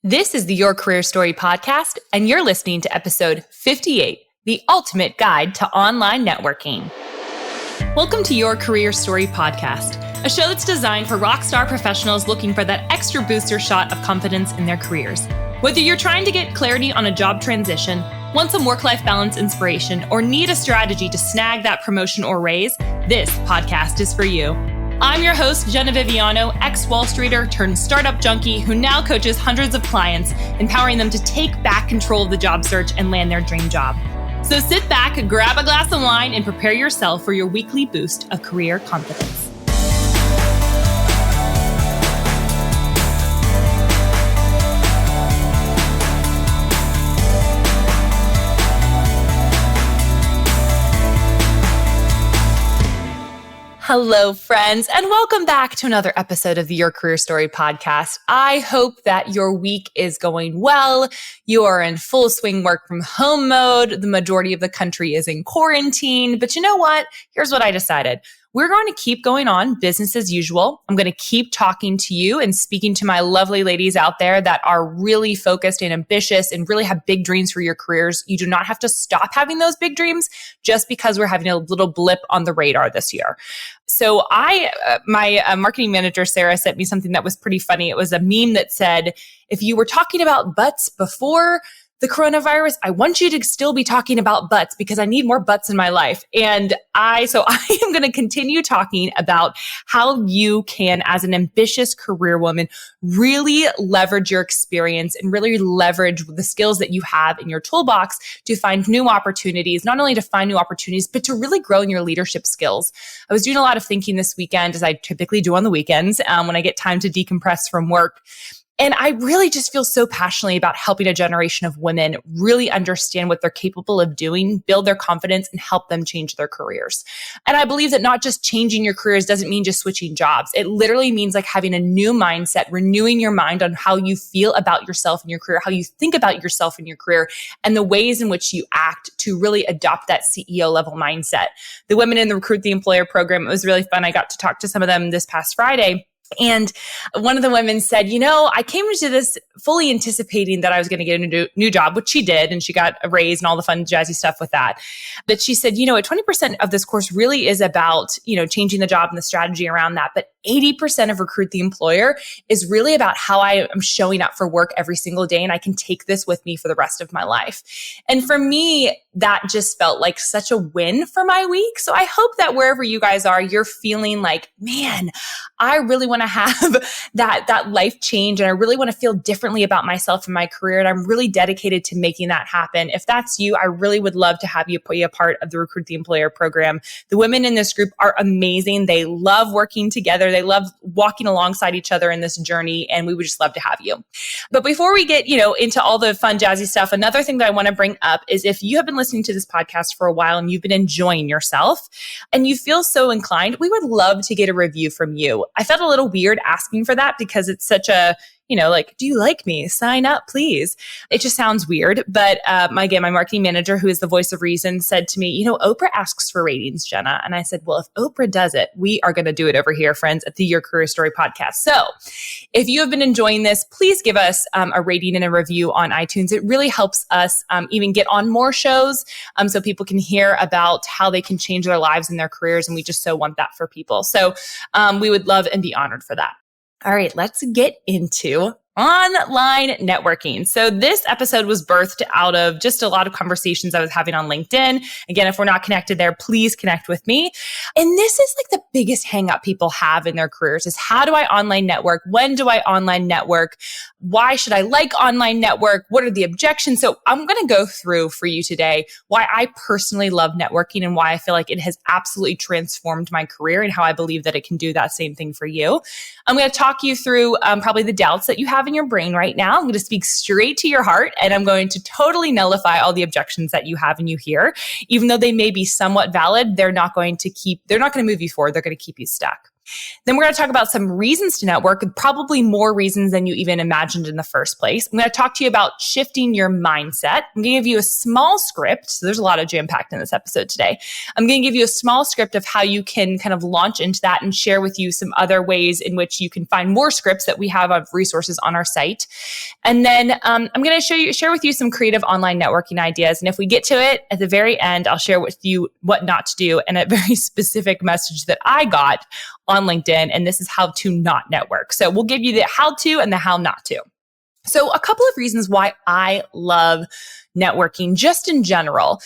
This is the Your Career Story podcast, and you're listening to episode 58, The Ultimate Guide to Online Networking. Welcome to Your Career Story podcast, a show that's designed for rockstar professionals looking for that extra booster shot of confidence in their careers. Whether you're trying to get clarity on a job transition, want some work-life balance inspiration, or need a strategy to snag that promotion or raise, this podcast is for you. I'm your host, Jenna Viviano, ex-Wall Streeter turned startup junkie who now coaches hundreds of clients, empowering them to take back control of the job search and land their dream job. So sit back, grab a glass of wine, and prepare yourself for your weekly boost of career confidence. Hello, friends, and welcome back to another episode of the Your Career Story podcast. I hope that your week is going well. You are in full swing work from home mode. The majority of the country is in quarantine. But you know what? Here's what I decided. We're going to keep going on business as usual. I'm going to keep talking to you and speaking to my lovely ladies out there that are really focused and ambitious and really have big dreams for your careers. You do not have to stop having those big dreams just because we're having a little blip on the radar this year. So my marketing manager, Sarah, sent me something that was pretty funny. It was a meme that said, if you were talking about butts before the coronavirus, I want you to still be talking about butts because I need more butts in my life. And I am going to continue talking about how you can, as an ambitious career woman, really leverage your experience and really leverage the skills that you have in your toolbox to find new opportunities, not only to find new opportunities, but to really grow in your leadership skills. I was doing a lot of thinking this weekend, as I typically do on the weekends, when I get time to decompress from work. And I really just feel so passionately about helping a generation of women really understand what they're capable of doing, build their confidence, and help them change their careers. And I believe that not just changing your careers doesn't mean just switching jobs. It literally means like having a new mindset, renewing your mind on how you feel about yourself in your career, how you think about yourself in your career, and the ways in which you act to really adopt that CEO level mindset. The women in the Recruit the Employer program, it was really fun. I got to talk to some of them this past Friday. And one of the women said, I came into this fully anticipating that I was going to get a new job, which she did. And she got a raise and all the fun, jazzy stuff with that. But she said, 20% of this course really is about, changing the job and the strategy around that. But 80% of Recruit the Employer is really about how I am showing up for work every single day. And I can take this with me for the rest of my life. And for me, that just felt like such a win for my week. So I hope that wherever you guys are, you're feeling like, man, I really want to have that life change. And I really want to feel differently about myself and my career. And I'm really dedicated to making that happen. If that's you, I really would love to have you be a part of the Recruit the Employer program. The women in this group are amazing. They love working together. They love walking alongside each other in this journey. And we would just love to have you. But before we get, into all the fun, jazzy stuff, another thing that I want to bring up is if you have been listening to this podcast for a while and you've been enjoying yourself and you feel so inclined, we would love to get a review from you. I felt a little weird asking for that because it's such a, do you like me? Sign up, please. It just sounds weird. But my marketing manager, who is the voice of reason, said to me, Oprah asks for ratings, Jenna. And I said, well, if Oprah does it, we are going to do it over here, friends, at the Your Career Story podcast. So if you have been enjoying this, please give us a rating and a review on iTunes. It really helps us even get on more shows so people can hear about how they can change their lives and their careers. And we just so want that for people. So we would love and be honored for that. All right, let's get into online networking. So this episode was birthed out of just a lot of conversations I was having on LinkedIn. Again, if we're not connected there, please connect with me. And this is like the biggest hang up people have in their careers is how do I online network? When do I online network? Why should I like online network? What are the objections? So I'm going to go through for you today why I personally love networking and why I feel like it has absolutely transformed my career and how I believe that it can do that same thing for you. I'm going to talk you through probably the doubts that you have in your brain right now. I'm going to speak straight to your heart and I'm going to totally nullify all the objections that you have and you hear. Even though they may be somewhat valid, they're not going to move you forward. They're going to keep you stuck. Then we're going to talk about some reasons to network, probably more reasons than you even imagined in the first place. I'm going to talk to you about shifting your mindset. I'm going to give you a small script. So there's a lot of jam-packed in this episode today. I'm going to give you a small script of how you can kind of launch into that and share with you some other ways in which you can find more scripts that we have of resources on our site. And then I'm going to share with you some creative online networking ideas. And if we get to it at the very end, I'll share with you what not to do and a very specific message that I got on LinkedIn. And this is how to not network. So we'll give you the how to and the how not to. So a couple of reasons why I love networking just in general.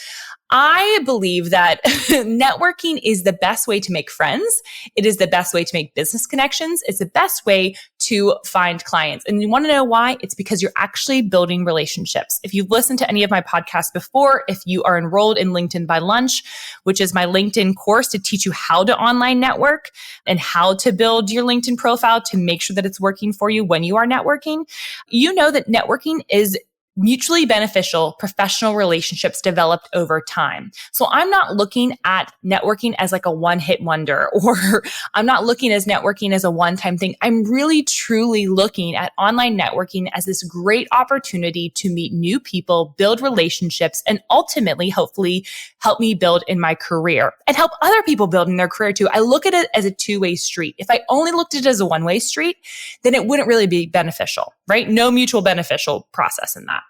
I believe that networking is the best way to make friends. It is the best way to make business connections. It's the best way to find clients. And you want to know why? It's because you're actually building relationships. If you've listened to any of my podcasts before, if you are enrolled in LinkedIn by Lunch, which is my LinkedIn course to teach you how to online network and how to build your LinkedIn profile to make sure that it's working for you when you are networking, you know that networking is mutually beneficial professional relationships developed over time. So I'm not looking at networking as like a one-hit wonder, or I'm not looking as networking as a one-time thing. I'm really truly looking at online networking as this great opportunity to meet new people, build relationships, and ultimately, hopefully, help me build in my career and help other people build in their career too. I look at it as a two-way street. If I only looked at it as a one-way street, then it wouldn't really be beneficial, right? No mutual beneficial process in that.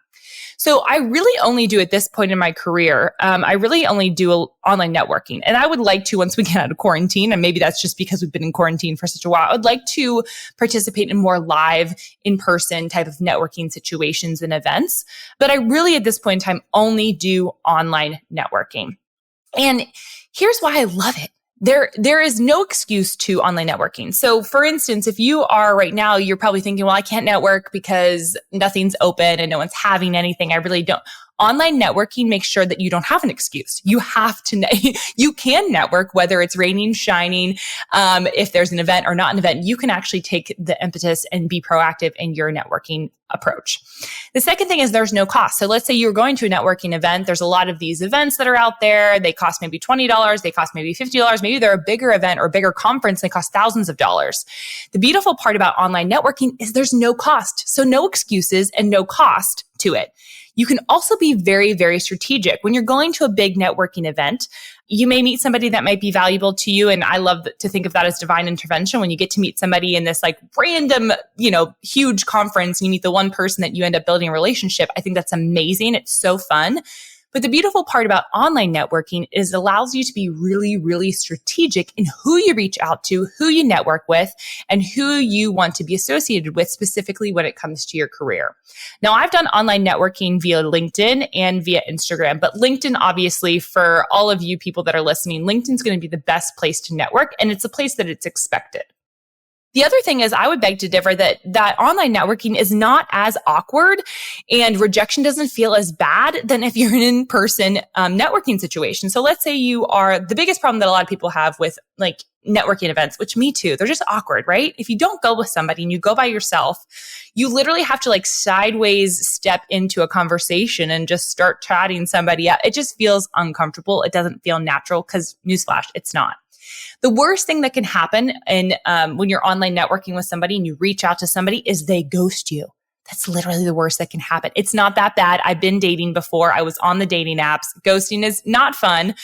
So I really only do at this point in my career, I really only do online networking. And I would like to, once we get out of quarantine, and maybe that's just because we've been in quarantine for such a while, I would like to participate in more live, in-person type of networking situations and events. But I really, at this point in time, only do online networking. And here's why I love it. There is no excuse to online networking. So for instance, if you are right now, you're probably thinking, well, I can't network because nothing's open and no one's having anything. I really don't. Online networking makes sure that you don't have an excuse. You have to, you can network, whether it's raining, shining, if there's an event or not an event, you can actually take the impetus and be proactive in your networking approach. The second thing is there's no cost. So let's say you're going to a networking event. There's a lot of these events that are out there. They cost maybe $20. They cost maybe $50. Maybe they're a bigger event or a bigger conference. They cost thousands of dollars. The beautiful part about online networking is there's no cost. So no excuses and no cost to it. You can also be very, very strategic. When you're going to a big networking event, you may meet somebody that might be valuable to you. And I love to think of that as divine intervention. When you get to meet somebody in this like random, huge conference and you meet the one person that you end up building a relationship. I think that's amazing. It's so fun. But the beautiful part about online networking is it allows you to be really, really strategic in who you reach out to, who you network with, and who you want to be associated with specifically when it comes to your career. Now, I've done online networking via LinkedIn and via Instagram, but LinkedIn, obviously, for all of you people that are listening, LinkedIn's going to be the best place to network, and it's a place that it's expected. The other thing is I would beg to differ that online networking is not as awkward and rejection doesn't feel as bad than if you're in an in-person networking situation. So let's say you are the biggest problem that a lot of people have with like networking events, which me too, they're just awkward, right? If you don't go with somebody and you go by yourself, you literally have to like sideways step into a conversation and just start chatting somebody up. It just feels uncomfortable. It doesn't feel natural because newsflash, it's not. The worst thing that can happen when you're online networking with somebody and you reach out to somebody is they ghost you. That's literally the worst that can happen. It's not that bad. I've been dating before. I was on the dating apps. Ghosting is not fun,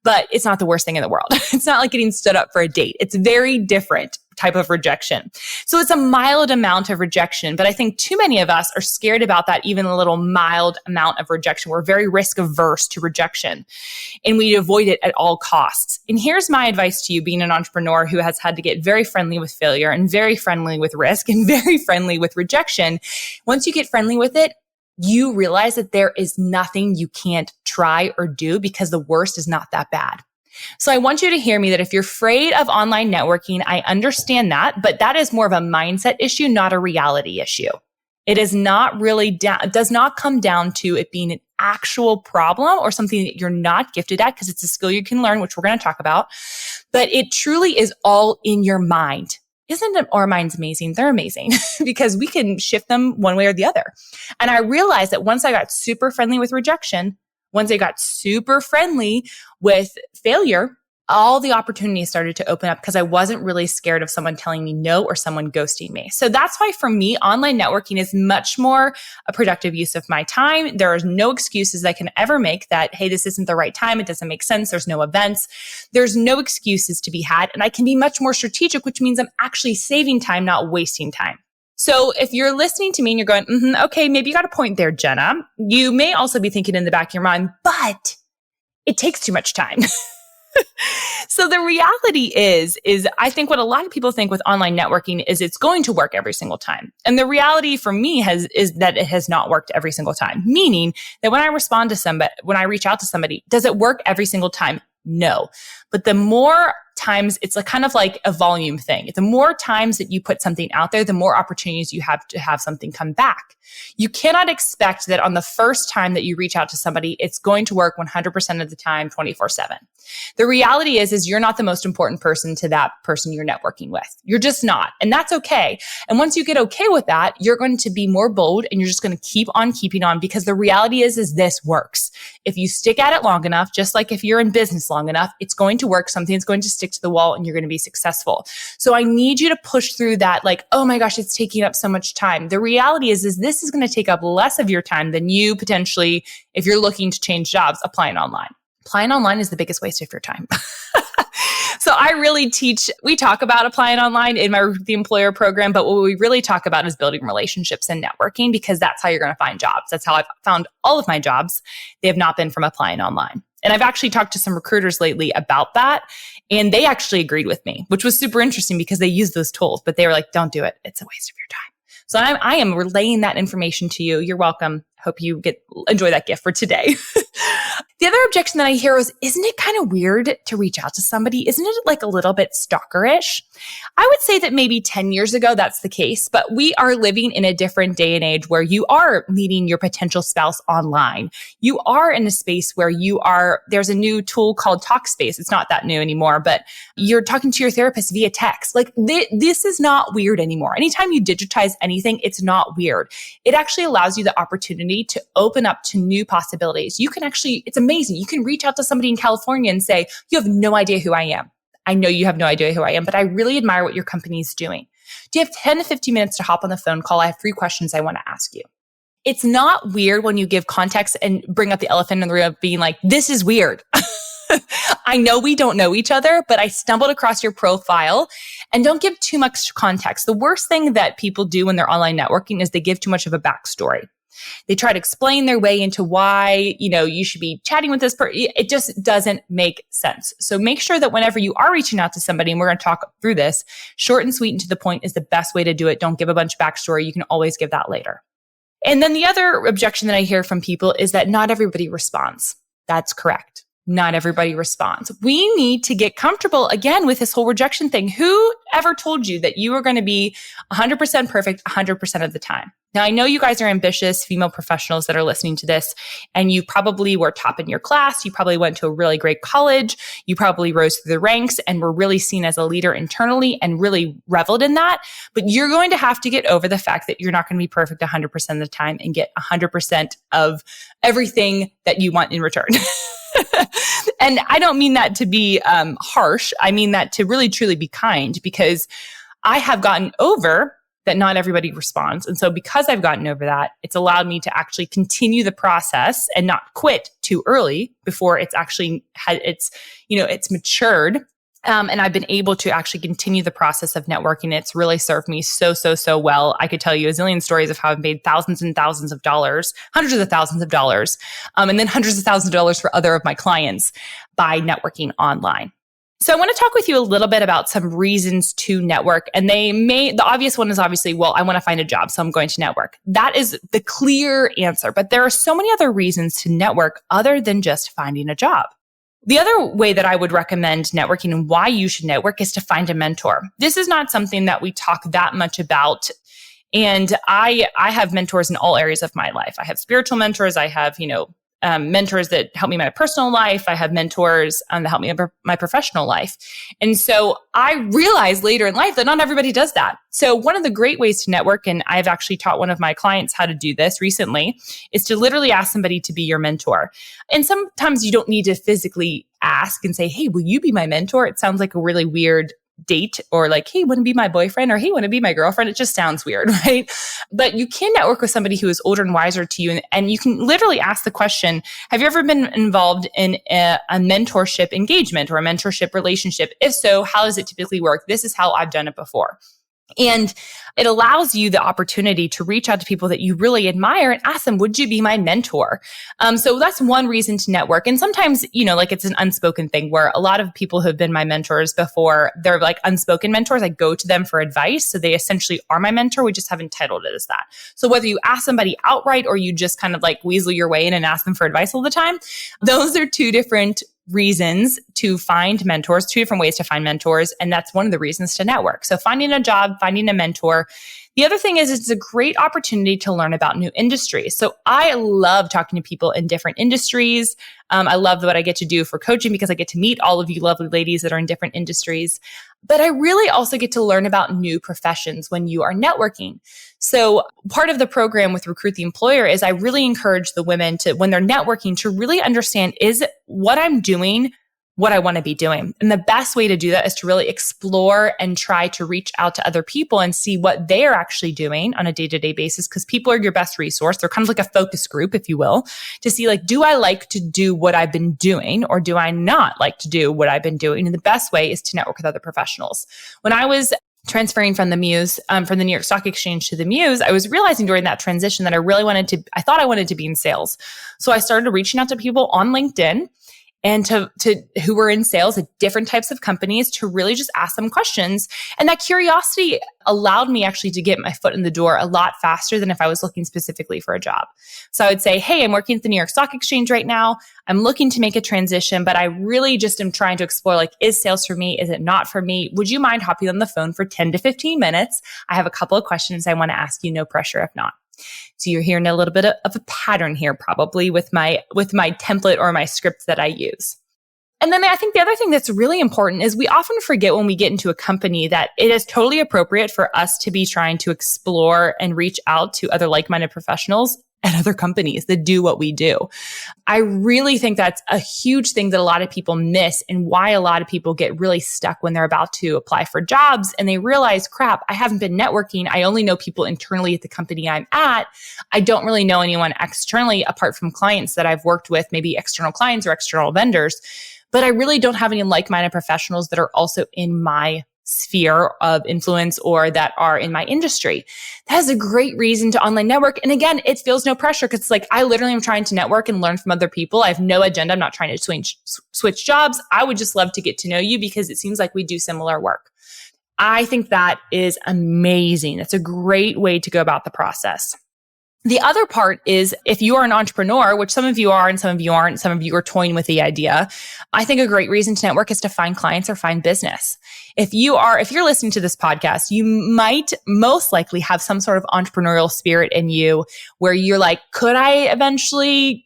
but it's not the worst thing in the world. It's not like getting stood up for a date. It's very different type of rejection. So it's a mild amount of rejection, but I think too many of us are scared about that, even a little mild amount of rejection. We're very risk averse to rejection and we avoid it at all costs. And here's my advice to you, being an entrepreneur who has had to get very friendly with failure and very friendly with risk and very friendly with rejection. Once you get friendly with it, you realize that there is nothing you can't try or do because the worst is not that bad. So I want you to hear me that if you're afraid of online networking, I understand that, but that is more of a mindset issue, not a reality issue. It is not really it does not come down to it being an actual problem or something that you're not gifted at because it's a skill you can learn, which we're going to talk about, but it truly is all in your mind. Isn't it our minds amazing? They're amazing because we can shift them one way or the other. And I realized that once I got super friendly with rejection, once I got super friendly with failure, all the opportunities started to open up because I wasn't really scared of someone telling me no or someone ghosting me. So that's why for me, online networking is much more a productive use of my time. There are no excuses I can ever make that, hey, this isn't the right time. It doesn't make sense. There's no events. There's no excuses to be had. And I can be much more strategic, which means I'm actually saving time, not wasting time. So if you're listening to me and you're going, okay, maybe you got a point there, Jenna. You may also be thinking in the back of your mind, but it takes too much time. So the reality is I think what a lot of people think with online networking is it's going to work every single time. And the reality for me is that it has not worked every single time. Meaning that when I respond to somebody, when I reach out to somebody, does it work every single time? No. But the more times, it's kind of like a volume thing. The more times that you put something out there, the more opportunities you have to have something come back. You cannot expect that on the first time that you reach out to somebody, it's going to work 100% of the time, 24/7. The reality is you're not the most important person to that person you're networking with. You're just not. And that's okay. And once you get okay with that, you're going to be more bold and you're just going to keep on keeping on, because the reality is this works. If you stick at it long enough, just like if you're in business long enough, it's going to work. Something's going to stick to the wall and you're going to be successful. So I need you to push through that, oh my gosh, it's taking up so much time. The reality is this is going to take up less of your time than you potentially, if you're looking to change jobs, applying online. Applying online is the biggest waste of your time. So I really we talk about applying online in the employer program, but what we really talk about is building relationships and networking, because that's how you're going to find jobs. That's how I've found all of my jobs. They have not been from applying online. And I've actually talked to some recruiters lately about that, and they actually agreed with me, which was super interesting because they use those tools, but they were like, don't do it. It's a waste of your time. So I am relaying that information to you. You're welcome. Hope you enjoy that gift for today. The other objection that I hear is, isn't it kind of weird to reach out to somebody? Isn't it a little bit stalkerish? I would say that maybe 10 years ago, that's the case, but we are living in a different day and age where you are meeting your potential spouse online. You are in a space where there's a new tool called Talkspace. It's not that new anymore, but you're talking to your therapist via text. This is not weird anymore. Anytime you digitize anything, it's not weird. It actually allows you the opportunity to open up to new possibilities. You can it's amazing. You can reach out to somebody in California and say, you have no idea who I am. I know you have no idea who I am, but I really admire what your company is doing. Do you have 10 to 15 minutes to hop on the phone call? I have 3 questions I want to ask you. It's not weird when you give context and bring up the elephant in the room of being like, this is weird. I know we don't know each other, but I stumbled across your profile. And don't give too much context. The worst thing that people do when they're online networking is they give too much of a backstory. They try to explain their way into why, you should be chatting with this person. It just doesn't make sense. So make sure that whenever you are reaching out to somebody, and we're going to talk through this, short and sweet and to the point is the best way to do it. Don't give a bunch of backstory. You can always give that later. And then the other objection that I hear from people is that not everybody responds. That's correct. Not everybody responds. We need to get comfortable again with this whole rejection thing. Who ever told you that you are going to be 100% perfect 100% of the time? Now, I know you guys are ambitious female professionals that are listening to this, and you probably were top in your class. You probably went to a really great college. You probably rose through the ranks and were really seen as a leader internally and really reveled in that. But you're going to have to get over the fact that you're not going to be perfect 100% of the time and get 100% of everything that you want in return. And I don't mean that to be harsh. I mean that to really, truly be kind, because I have gotten over that not everybody responds. And so because I've gotten over that, it's allowed me to actually continue the process and not quit too early before it's actually it's matured. And I've been able to actually continue the process of networking. It's really served me so well. I could tell you a zillion stories of how I've made thousands and thousands of dollars, hundreds of thousands of dollars, and then hundreds of thousands of dollars for other of my clients by networking online. So I want to talk with you a little bit about some reasons to network. And the obvious one is obviously, well, I want to find a job, so I'm going to network. That is the clear answer. But there are so many other reasons to network other than just finding a job. The other way that I would recommend networking and why you should network is to find a mentor. This is not something that we talk that much about. And I have mentors in all areas of my life. I have spiritual mentors. I have, mentors that help me in my personal life. I have mentors that help me in my professional life. And so I realized later in life that not everybody does that. So one of the great ways to network, and I've actually taught one of my clients how to do this recently, is to literally ask somebody to be your mentor. And sometimes you don't need to physically ask and say, hey, will you be my mentor? It sounds like a really weird date, or like, hey, want to be my boyfriend, or hey, want to be my girlfriend. It just sounds weird, right? But you can network with somebody who is older and wiser to you. And you can literally ask the question, have you ever been involved in a mentorship engagement or a mentorship relationship? If so, how does it typically work? This is how I've done it before. And it allows you the opportunity to reach out to people that you really admire and ask them, would you be my mentor? So that's one reason to network. And sometimes, like it's an unspoken thing where a lot of people who have been my mentors before, they're like unspoken mentors. I go to them for advice. So they essentially are my mentor. We just haven't titled it as that. So whether you ask somebody outright or you just kind of like weasel your way in and ask them for advice all the time, those are two different reasons to find mentors, two different ways to find mentors. And that's one of the reasons to network. So finding a job, finding a mentor. The other thing is it's a great opportunity to learn about new industries. So I love talking to people in different industries. I love what I get to do for coaching because I get to meet all of you lovely ladies that are in different industries. But I really also get to learn about new professions when you are networking. So part of the program with Recruit the Employer is I really encourage the women to, when they're networking, to really understand, is what I'm doing what I want to be doing? And the best way to do that is to really explore and try to reach out to other people and see what they're actually doing on a day-to-day basis, because people are your best resource. They're kind of like a focus group, if you will, to see like, do I like to do what I've been doing or do I not like to do what I've been doing? And the best way is to network with other professionals. When I was transferring from the Muse, from the New York Stock Exchange to the Muse, I was realizing during that transition that I thought I wanted to be in sales. So I started reaching out to people on LinkedIn and to who were in sales at different types of companies to really just ask them questions. And that curiosity allowed me actually to get my foot in the door a lot faster than if I was looking specifically for a job. So I would say, hey, I'm working at the New York Stock Exchange right now. I'm looking to make a transition, but I really just am trying to explore, like, is sales for me? Is it not for me? Would you mind hopping on the phone for 10 to 15 minutes? I have a couple of questions I want to ask you, no pressure if not. So you're hearing a little bit of a pattern here, probably with my template or my script that I use. And then I think the other thing that's really important is we often forget when we get into a company that it is totally appropriate for us to be trying to explore and reach out to other like-minded professionals at other companies that do what we do. I really think that's a huge thing that a lot of people miss, and why a lot of people get really stuck when they're about to apply for jobs and they realize, crap, I haven't been networking. I only know people internally at the company I'm at. I don't really know anyone externally apart from clients that I've worked with, maybe external clients or external vendors. But I really don't have any like-minded professionals that are also in my sphere of influence or that are in my industry. That is a great reason to online network. And again, it feels no pressure because it's like, I literally am trying to network and learn from other people. I have no agenda. I'm not trying to switch jobs. I would just love to get to know you because it seems like we do similar work. I think that is amazing. It's a great way to go about the process. The other part is if you are an entrepreneur, which some of you are and some of you aren't, some of you are toying with the idea. I think a great reason to network is to find clients or find business. If you're listening to this podcast, you might most likely have some sort of entrepreneurial spirit in you where you're like, could I eventually,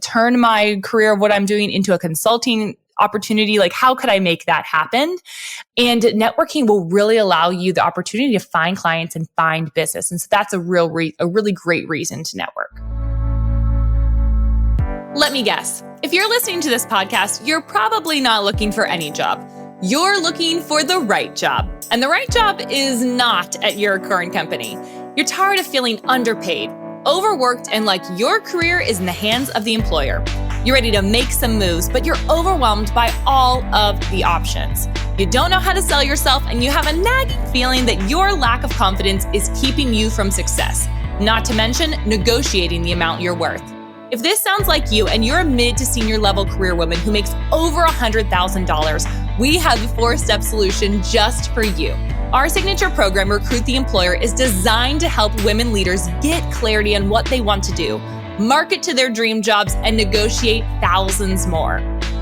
turn my career of what I'm doing into a consulting opportunity? Like, how could I make that happen? And networking will really allow you the opportunity to find clients and find business. And so that's a really great reason to network. Let me guess. If you're listening to this podcast, you're probably not looking for any job. You're looking for the right job. And the right job is not at your current company. You're tired of feeling underpaid, overworked, and like your career is in the hands of the employer. You're ready to make some moves, but you're overwhelmed by all of the options. You don't know how to sell yourself, and you have a nagging feeling that your lack of confidence is keeping you from success, not to mention negotiating the amount you're worth. If this sounds like you and you're a mid to senior level career woman who makes over $100,000, we have the 4-step solution just for you. Our signature program, Recruit the Employer, is designed to help women leaders get clarity on what they want to do, market to their dream jobs, and negotiate thousands more.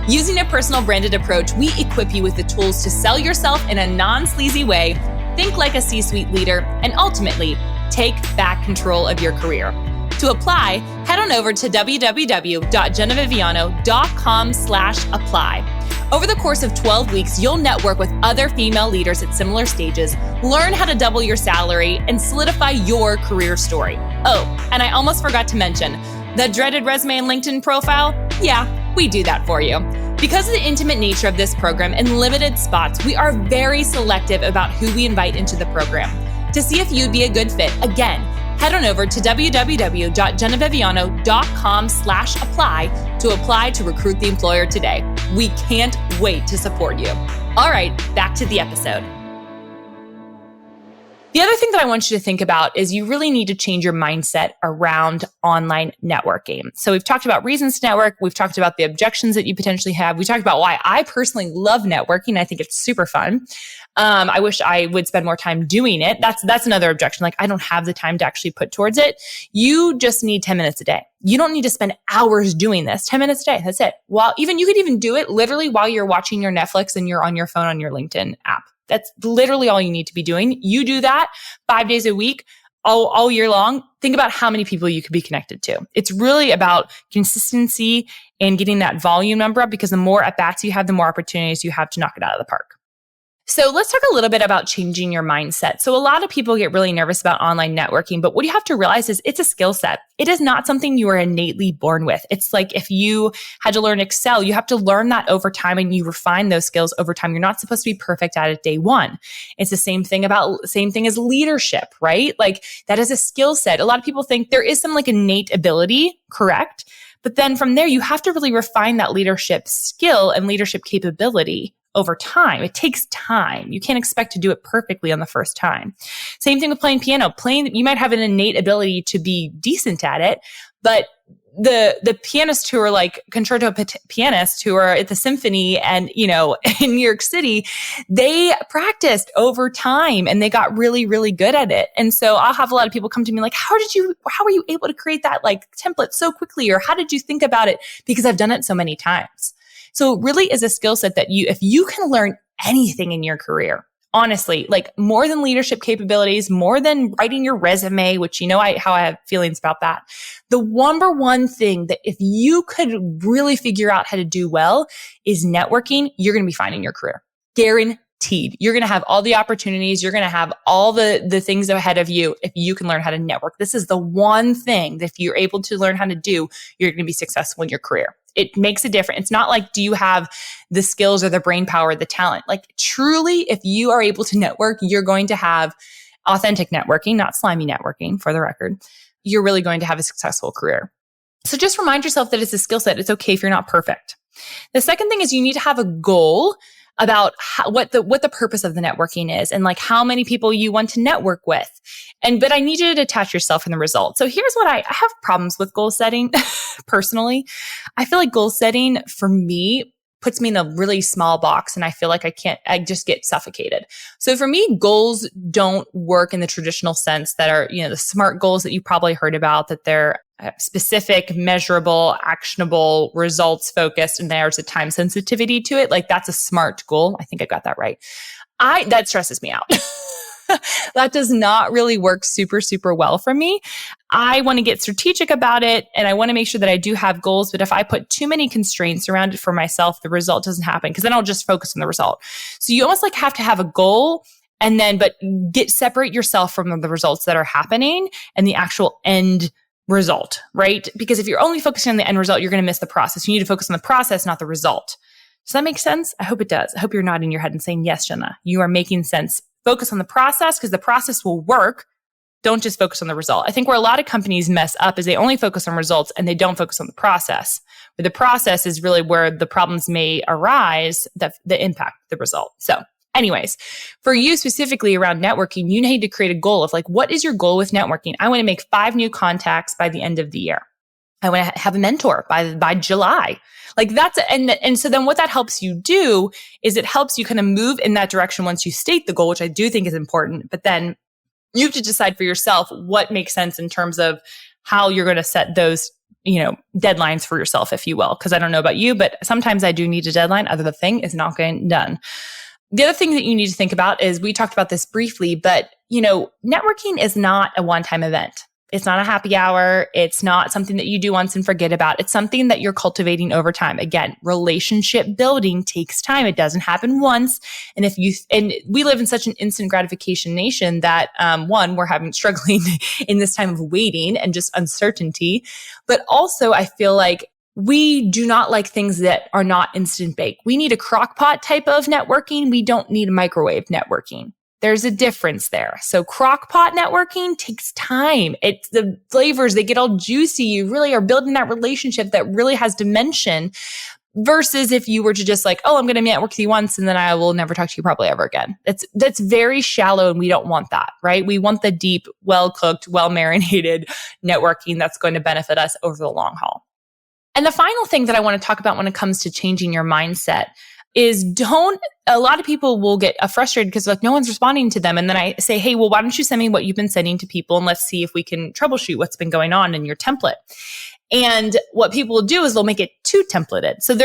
Using a personal branded approach, we equip you with the tools to sell yourself in a non-sleazy way, think like a C-suite leader, and ultimately take back control of your career. To apply, head on over to www.jennaviviano.com/apply. Over the course of 12 weeks, you'll network with other female leaders at similar stages, learn how to double your salary, and solidify your career story. Oh, and I almost forgot to mention, the dreaded resume and LinkedIn profile? Yeah, we do that for you. Because of the intimate nature of this program and limited spots, we are very selective about who we invite into the program. To see if you'd be a good fit, again, head on over to www.jennaviviano.com/apply to apply to recruit the employer today. We can't wait to support you. All right, back to the episode. The other thing that I want you to think about is you really need to change your mindset around online networking. So we've talked about reasons to network. We've talked about the objections that you potentially have. We talked about why I personally love networking. I think it's super fun. I wish I would spend more time doing it. That's another objection. Like, I don't have the time to actually put towards it. You just need 10 minutes a day. You don't need to spend hours doing this. 10 minutes a day. That's it. You could even do it literally while you're watching your Netflix and you're on your phone on your LinkedIn app. That's literally all you need to be doing. You do that 5 days a week, all year long. Think about how many people you could be connected to. It's really about consistency and getting that volume number up, because the more at-bats you have, the more opportunities you have to knock it out of the park. So let's talk a little bit about changing your mindset. So a lot of people get really nervous about online networking, but what you have to realize is it's a skill set. It is not something you are innately born with. It's like if you had to learn Excel, you have to learn that over time and you refine those skills over time. You're not supposed to be perfect at it day one. It's the same thing as leadership, right? Like, that is a skill set. A lot of people think there is some like innate ability, correct? But then from there, you have to really refine that leadership skill and leadership capability over time. It takes time. You can't expect to do it perfectly on the first time. Same thing with playing piano. You might have an innate ability to be decent at it, but the pianists who are like concerto pianists who are at the symphony and, in New York City, they practiced over time and they got really, really good at it. And so I'll have a lot of people come to me like, how were you able to create that like template so quickly? Or how did you think about it? Because I've done it so many times. So it really is a skill set that if you can learn anything in your career, honestly, like more than leadership capabilities, more than writing your resume, which how I have feelings about that. The number one thing that if you could really figure out how to do well is networking, you're going to be fine in your career. Guaranteed. You're going to have all the opportunities. You're going to have all the things ahead of you if you can learn how to network. This is the one thing that if you're able to learn how to do, you're going to be successful in your career. It makes a difference. It's not like, do you have the skills or the brain power or the talent? Like, truly, if you are able to network, you're going to have authentic networking, not slimy networking, for the record. You're really going to have a successful career. So just remind yourself that it's a skill set. It's okay if you're not perfect. The second thing is you need to have a goal about what the purpose of the networking is and like how many people you want to network with. But I need you to detach yourself from the result. So here's what I have problems with goal setting personally. I feel like goal setting for me puts me in a really small box and I feel like I just get suffocated. So for me, goals don't work in the traditional sense that are, the SMART goals that you probably heard about, that they're specific, measurable, actionable, results focused, and there's a time sensitivity to it. Like, that's a SMART goal. I think I got that right. That stresses me out. That does not really work super, super well for me. I want to get strategic about it and I want to make sure that I do have goals. But if I put too many constraints around it for myself, the result doesn't happen because then I'll just focus on the result. So you almost like have to have a goal and then, but separate yourself from the results that are happening and the actual end result, right? Because if you're only focusing on the end result, you're going to miss the process. You need to focus on the process, not the result. Does that make sense? I hope it does. I hope you're nodding your head and saying, yes, Jenna, you are making sense. Focus on the process because the process will work. Don't just focus on the result. I think where a lot of companies mess up is they only focus on results and they don't focus on the process. But the process is really where the problems may arise that impact the result. So anyways, for you specifically around networking, you need to create a goal of like, what is your goal with networking? I want to make 5 new contacts by the end of the year. I want to have a mentor by July. Like and so then what that helps you do is it helps you kind of move in that direction once you state the goal, which I do think is important. But then you have to decide for yourself what makes sense in terms of how you're going to set those, deadlines for yourself, if you will. Because I don't know about you, but sometimes I do need a deadline. Other thing is not getting done. The other thing that you need to think about is we talked about this briefly, but networking is not a one-time event. It's not a happy hour. It's not something that you do once and forget about. It's something that you're cultivating over time. Again, relationship building takes time. It doesn't happen once. And we live in such an instant gratification nation that, one, we're struggling in this time of waiting and just uncertainty. But also I feel like we do not like things that are not instant bake. We need a crock pot type of networking. We don't need microwave networking. There's a difference there. So crock pot networking takes time. It's the flavors, they get all juicy. You really are building that relationship that really has dimension versus if you were to just like, oh, I'm going to network with you once and then I will never talk to you probably ever again. That's very shallow and we don't want that, right? We want the deep, well-cooked, well-marinated networking that's going to benefit us over the long haul. And the final thing that I want to talk about when it comes to changing your mindset is a lot of people will get frustrated because like no one's responding to them. And then I say, hey, well, why don't you send me what you've been sending to people and let's see if we can troubleshoot what's been going on in your template. And what people will do is they'll make it too templated. So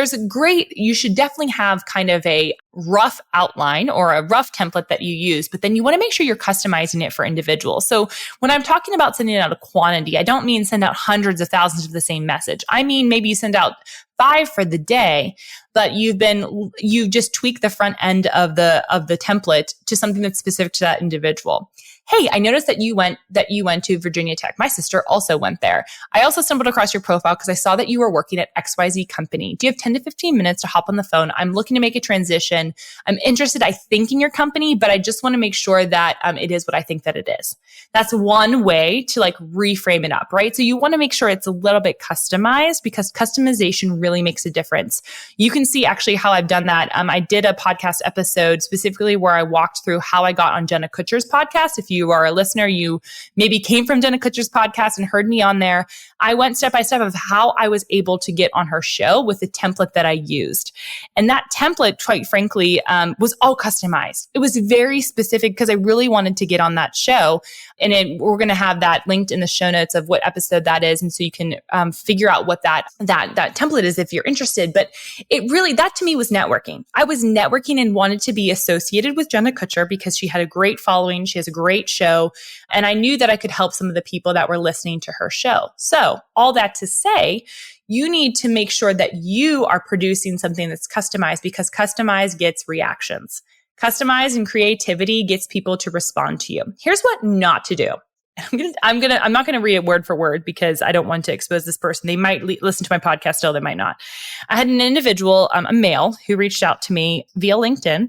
you should definitely have kind of a rough outline or a rough template that you use, but then you want to make sure you're customizing it for individuals. So when I'm talking about sending out a quantity, I don't mean send out hundreds of thousands of the same message. I mean, maybe you send out 5 for the day, but you just tweak the front end of the template to something that's specific to that individual. Hey, I noticed that you went to Virginia Tech. My sister also went there. I also stumbled across your profile because I saw that you were working at XYZ company. Do you have 10 to 15 minutes to hop on the phone? I'm looking to make a transition. I'm interested, I think, in your company, but I just want to make sure that it is what I think that it is. That's one way to like reframe it up, right? So you want to make sure it's a little bit customized because customization really makes a difference. You can see actually how I've done that. I did a podcast episode specifically where I walked through how I got on Jenna Kutcher's podcast. If you are a listener, you maybe came from Jenna Kutcher's podcast and heard me on there. I went step by step of how I was able to get on her show with the template that I used. And that template, quite frankly, was all customized. It was very specific because I really wanted to get on that show. And we're going to have that linked in the show notes of what episode that is. And so you can figure out what that template is if you're interested. But that to me was networking. I was networking and wanted to be associated with Jenna Kutcher because she had a great following. She has a great show. And I knew that I could help some of the people that were listening to her show. So all that to say, you need to make sure that you are producing something that's customized because customized gets reactions. Customized and creativity gets people to respond to you. Here's what not to do. I'm not going to read it word for word because I don't want to expose this person. They might listen to my podcast still. They might not. I had an individual, a male, who reached out to me via LinkedIn.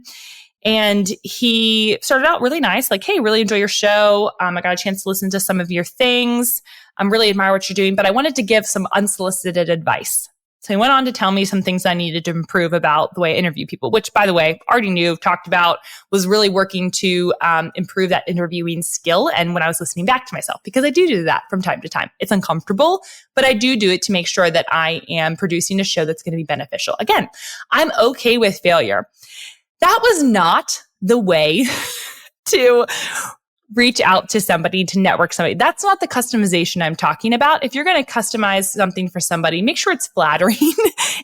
And he started out really nice, like, hey, really enjoy your show. I got a chance to listen to some of your things. I really admire what you're doing, but I wanted to give some unsolicited advice. So he went on to tell me some things I needed to improve about the way I interview people, which, by the way, already knew, talked about, was really working to improve that interviewing skill. And when I was listening back to myself, because I do that from time to time. It's uncomfortable, but I do it to make sure that I am producing a show that's going to be beneficial. Again, I'm okay with failure. That was not the way to reach out to somebody, to network somebody. That's not the customization I'm talking about. If you're going to customize something for somebody, make sure it's flattering.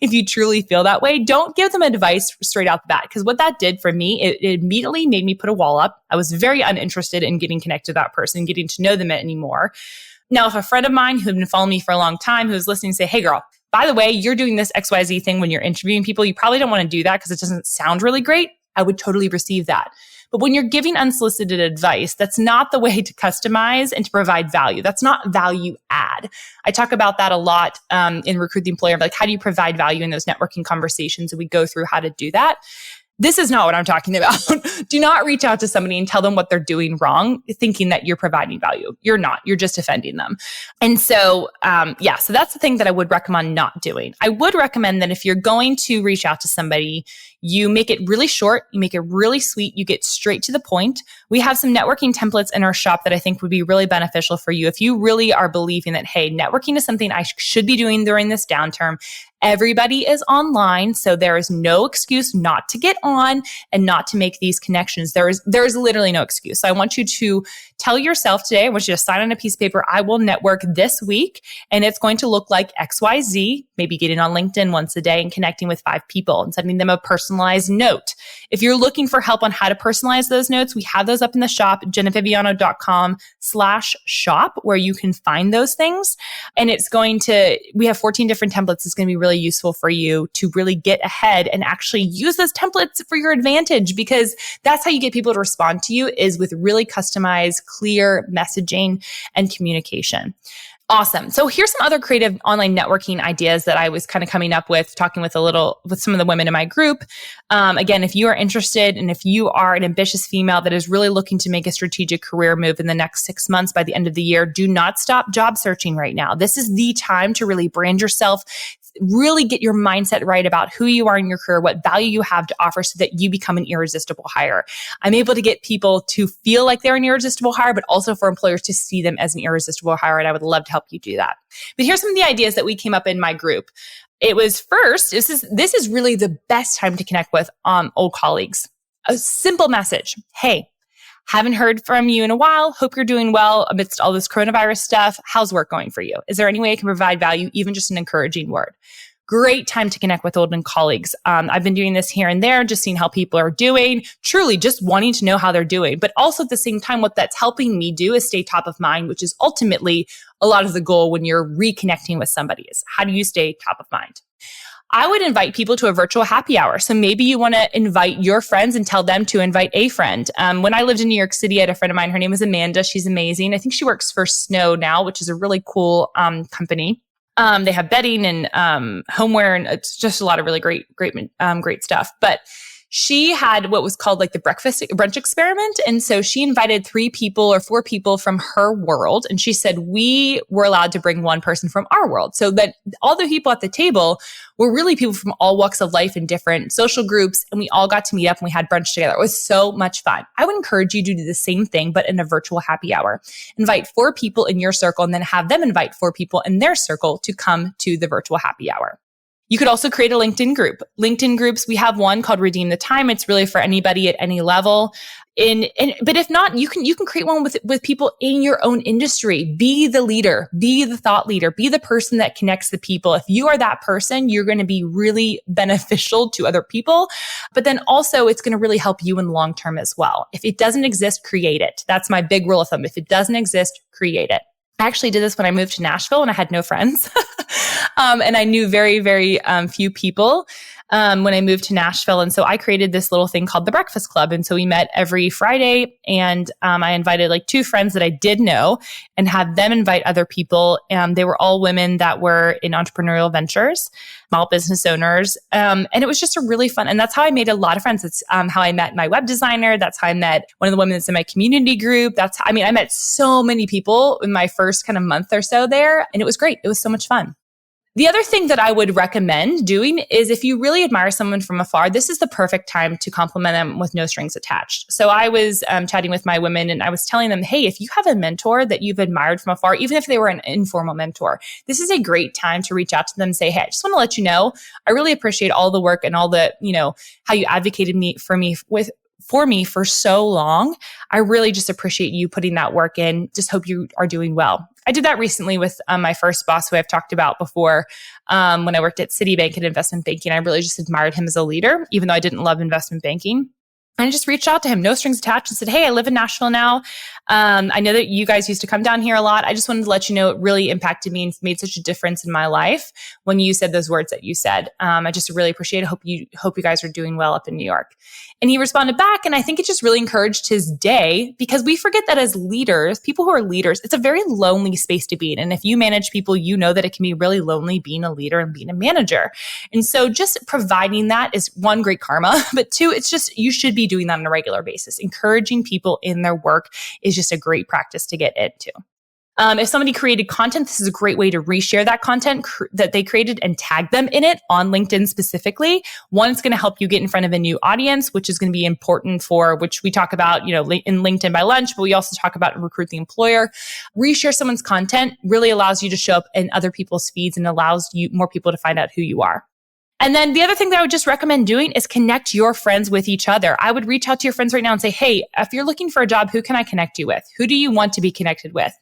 If you truly feel that way, don't give them advice straight out the bat. Because what that did for me, it immediately made me put a wall up. I was very uninterested in getting connected to that person, getting to know them anymore. Now, if a friend of mine who'd been following me for a long time, who's listening, say, hey girl, by the way, you're doing this XYZ thing when you're interviewing people. You probably don't want to do that because it doesn't sound really great. I would totally receive that. But when you're giving unsolicited advice, that's not the way to customize and to provide value. That's not value add. I talk about that a lot in Recruit the Employer, like how do you provide value in those networking conversations? And we go through how to do that. This is not what I'm talking about. Do not reach out to somebody and tell them what they're doing wrong, thinking that you're providing value. You're not. You're just offending them. And so, so that's the thing that I would recommend not doing. I would recommend that if you're going to reach out to somebody, you make it really short, you make it really sweet, you get straight to the point. We have some networking templates in our shop that I think would be really beneficial for you if you really are believing that, hey, networking is something I should be doing during this downturn. Everybody is online, so there is no excuse not to get on and not to make these connections. There is literally no excuse. So I want you to tell yourself today, I want you to sign on a piece of paper, I will network this week, and it's going to look like XYZ, maybe getting on LinkedIn once a day and connecting with 5 people and sending them a personalized note. If you're looking for help on how to personalize those notes, we have those up in the shop, jennaviviano.com/shop, where you can find those things. And we have 14 different templates. It's going to be really useful for you to really get ahead and actually use those templates for your advantage, because that's how you get people to respond to you, is with really customized, clear messaging and communication. Awesome. So here's some other creative online networking ideas that I was kind of coming up with, talking with some of the women in my group. Again, if you are interested and if you are an ambitious female that is really looking to make a strategic career move in the next 6 months by the end of the year, do not stop job searching right now. This is the time to really brand yourself, really get your mindset right about who you are in your career, what value you have to offer, so that you become an irresistible hire. I'm able to get people to feel like they're an irresistible hire, but also for employers to see them as an irresistible hire. And I would love to help you do that. But here's some of the ideas that we came up in my group. It was first, this is really the best time to connect with old colleagues. A simple message. Hey, haven't heard from you in a while. Hope you're doing well amidst all this coronavirus stuff. How's work going for you? Is there any way I can provide value, even just an encouraging word? Great time to connect with old colleagues. I've been doing this here and there, just seeing how people are doing, truly just wanting to know how they're doing. But also at the same time, what that's helping me do is stay top of mind, which is ultimately a lot of the goal when you're reconnecting with somebody, is how do you stay top of mind? I would invite people to a virtual happy hour. So maybe you want to invite your friends and tell them to invite a friend. When I lived in New York City, I had a friend of mine. Her name is Amanda. She's amazing. I think she works for Snow now, which is a really cool company. They have bedding and homeware, and it's just a lot of really great stuff. But she had what was called like the brunch experiment. And so she invited 3 people or 4 people from her world. And she said, we were allowed to bring 1 person from our world. So that all the people at the table were really people from all walks of life and different social groups. And we all got to meet up and we had brunch together. It was so much fun. I would encourage you to do the same thing, but in a virtual happy hour. Invite 4 people in your circle and then have them invite 4 people in their circle to come to the virtual happy hour. You could also create a LinkedIn group. LinkedIn groups, we have one called Redeem the Time. It's really for anybody at any level. But if not, you can create one with people in your own industry. Be the leader, be the thought leader, be the person that connects the people. If you are that person, you're going to be really beneficial to other people. But then also it's going to really help you in the long term as well. If it doesn't exist, create it. That's my big rule of thumb. If it doesn't exist, create it. I actually did this when I moved to Nashville and I had no friends. And I knew very, very few people when I moved to Nashville. And so I created this little thing called the Breakfast Club. And so we met every Friday, and I invited like 2 friends that I did know and had them invite other people. They were all women that were in entrepreneurial ventures, small business owners. And it was just a really fun, and that's how I made a lot of friends. It's how I met my web designer. That's how I met one of the women that's in my community group. I met so many people in my first kind of month or so there. And it was great. It was so much fun. The other thing that I would recommend doing is if you really admire someone from afar, this is the perfect time to compliment them with no strings attached. So I was chatting with my women and I was telling them, hey, if you have a mentor that you've admired from afar, even if they were an informal mentor, this is a great time to reach out to them and say, hey, I just want to let you know, I really appreciate all the work and all the, how you advocated for me for so long. I really just appreciate you putting that work in. Just hope you are doing well. I did that recently with my first boss, who I've talked about before. When I worked at Citibank in investment banking, I really just admired him as a leader, even though I didn't love investment banking. And I just reached out to him, no strings attached, and said, hey, I live in Nashville now. I know that you guys used to come down here a lot. I just wanted to let you know it really impacted me and made such a difference in my life when you said those words that you said. I just really appreciate it. Hope you guys are doing well up in New York. And he responded back. And I think it just really encouraged his day, because we forget that as leaders, people who are leaders, it's a very lonely space to be in. And if you manage people, you know that it can be really lonely being a leader and being a manager. And so just providing that is, 1, great karma, but 2, it's just, you should be doing that on a regular basis. Encouraging people in their work is just a great practice to get into. If somebody created content, this is a great way to reshare that content that they created and tag them in it on LinkedIn specifically. One, it's going to help you get in front of a new audience, which is going to be important for, which we talk about, in LinkedIn by Lunch, but we also talk about Recruit the Employer. Reshare someone's content really allows you to show up in other people's feeds and allows you more people to find out who you are. And then the other thing that I would just recommend doing is connect your friends with each other. I would reach out to your friends right now and say, hey, if you're looking for a job, who can I connect you with? Who do you want to be connected with?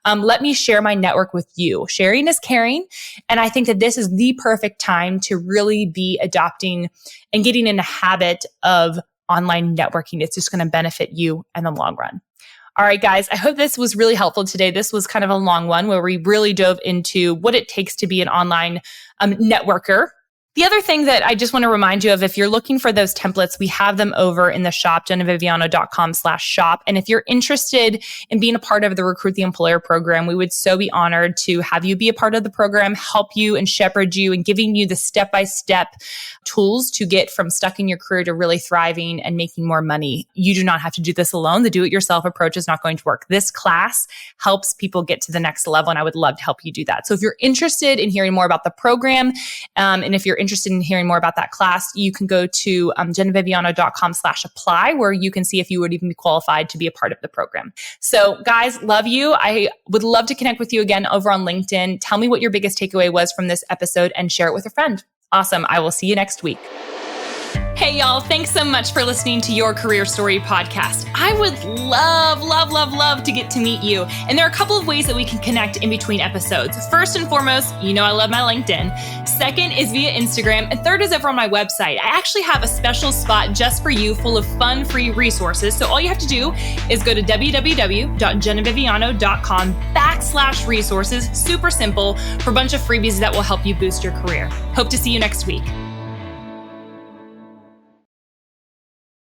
Let me share my network with you. Sharing is caring. And I think that this is the perfect time to really be adopting and getting in the habit of online networking. It's just going to benefit you in the long run. All right, guys, I hope this was really helpful today. This was kind of a long one where we really dove into what it takes to be an online networker. The other thing that I just want to remind you of, if you're looking for those templates, we have them over in the shop, jennaviviano.com/shop. And if you're interested in being a part of the Recruit the Employer program, we would so be honored to have you be a part of the program, help you and shepherd you and giving you the step-by-step tools to get from stuck in your career to really thriving and making more money. You do not have to do this alone. The do-it-yourself approach is not going to work. This class helps people get to the next level, and I would love to help you do that. So if you're interested in hearing more about the program, and if you're interested in hearing more about that class, you can go to jennaviviano.com/apply, where you can see if you would even be qualified to be a part of the program. So guys, love you. I would love to connect with you again over on LinkedIn. Tell me what your biggest takeaway was from this episode and share it with a friend. Awesome. I will see you next week. Hey, y'all. Thanks so much for listening to Your Career Story podcast. I would love to get to meet you. And there are a couple of ways that we can connect in between episodes. First and foremost, I love my LinkedIn. Second is via Instagram. And third is over on my website. I actually have a special spot just for you full of fun, free resources. So all you have to do is go to www.jennaviviano.com/resources. Super simple, for a bunch of freebies that will help you boost your career. Hope to see you next week.